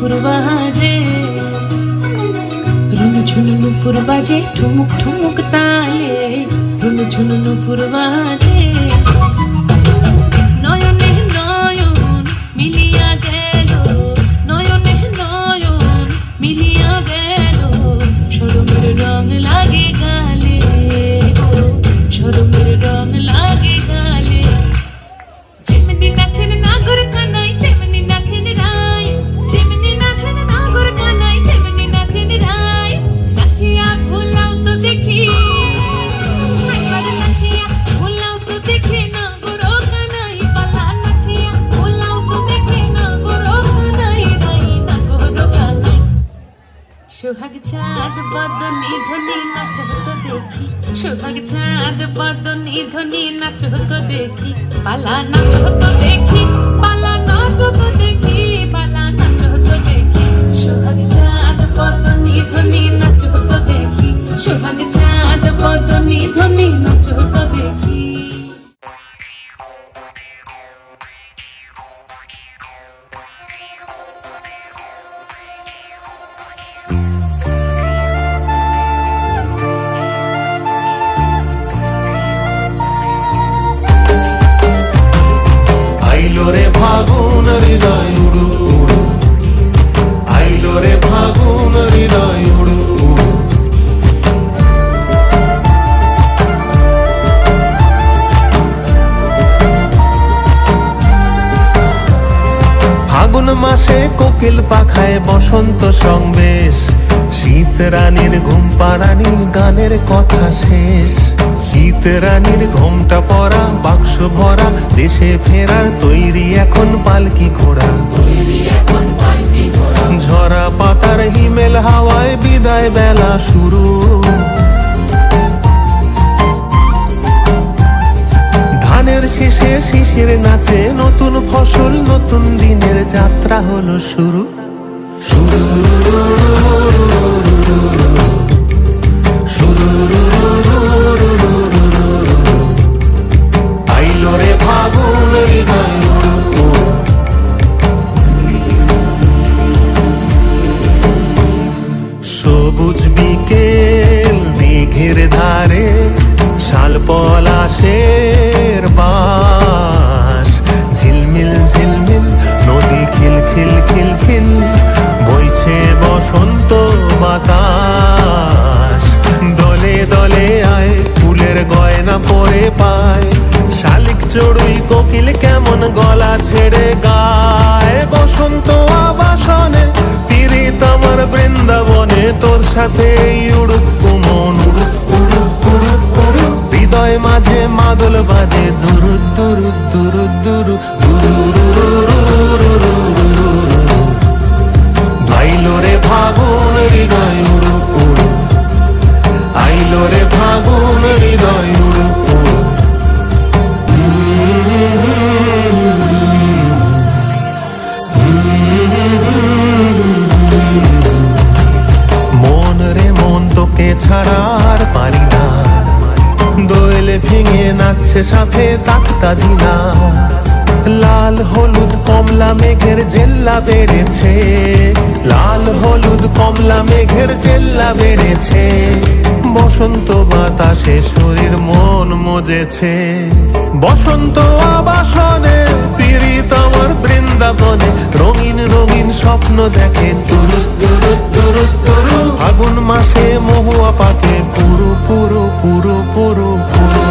নুপুর বাজে, রুনুঝুনু নুপুর বাজে ঠুমুক ঠুমুক তালে, রুনুঝুনু নুপুর বাজে। নয়নে নয়ন মিলিয়া গেল, নয়নে নয়ন মিলিয়া গেল, শরমের রং লাগে গালে, শরমের রং লাগে গালে। যেমনি নাচেন নাগর কানাই তেমনি নাচেন রাই, যেমনি নাচেন নাগর কানাই তেমনি নাচেন রাই। নাচিয়া ভোলাও তো দেখি, একবার নাচিয়া ভোলাও তো দেখি নাগর কানাই পালা, নাচিয়া ভোলাও তো দেখি নাগর কানাই রাই, নাগর কানাই। সোহাগ চাঁদ বদনি ধনি নাচ তো দেখি, সোহাগ চাঁদ বদনি ধনি নাচ তো দেখি, পালা নাচ তো দেখি, পালা নাচ তো দেখি, পালা নাচ তো দেখি। সোহাগ চাঁদ বদনি ধনি নাচ তো দেখি, সোহাগ চাঁদ বদনি ধনি নাচ তো দেখি। আইলো রে ফাগুন হৃদয় উড়ু উড়ু, আইলো রে ফাগুন হৃদয় উড়ু উড়ু। ফাগুন মাসে কোকিল পাখায় বসন্ত সংবেশ, শীত রানীর ঘুম পাড়ানি গানের কথা শেষ। শীত রানীর ঘোমটা পরা বাক্স ভরা, দেশে ফেরার তৈরি এখন পালকি ঘোড়া। ঝরা পাতার হিমেল হাওয়ায় বিদায় বেলা শুরু, ধানের শেষে শিশির নাচে, নতুন ফসল নতুন দিনের যাত্রা হলো শুরু। শুরু আইলো রে ফাগুন হৃদয় উড়ু উড়ু। সবুজ বিকেল মেঘের ধারে, শাল পলাশের বাস, ঝিলমিল ঝিলমিল নদী খিল খিল খিল খিল, বইছে বসন্ত বাতাস। দলে দলে আয় ফুলের গয়না পরে পায়, শালিক চড়ুই কোকিল কেমন গলা ছেড়ে গায়। বসন্ত আবাসনে পীড়িত আমার বৃন্দাবনে, তোর সাথে উড়ুক কুমন উড়ুক উড়ুক উড়ুক উড়ুক। হৃদয় মাঝে মাদল বাজে দুরু দুরু দুরু দুরু দুরু। আইলো রে ফাগুন হৃদয় উড়ু উড়ু, আইলো রে ফাগুন হৃদয় উড়ু উড়ু। মন রে মন তোকে ছাড়া আর পারি না, দোয়েলে ভেঙে নাচছে সাথে তাকতা দিনা। লাল হলুদ কমলা মেঘের জেল্লা বেড়েছে, লাল হলুদ কমলা মেঘের জেল্লা বেড়েছে। বসন্ত বাতাসে শরীর মন মজেছে, বসন্ত আবাসনে পীড়িত আমার বৃন্দাবনে, রঙিন রঙিন স্বপ্ন দেখে তুরু তুরু তুরু তুরু। ফাগুন মাসে মহুয়া পাকে পুরু পুরু পুরু পুরু পুরু।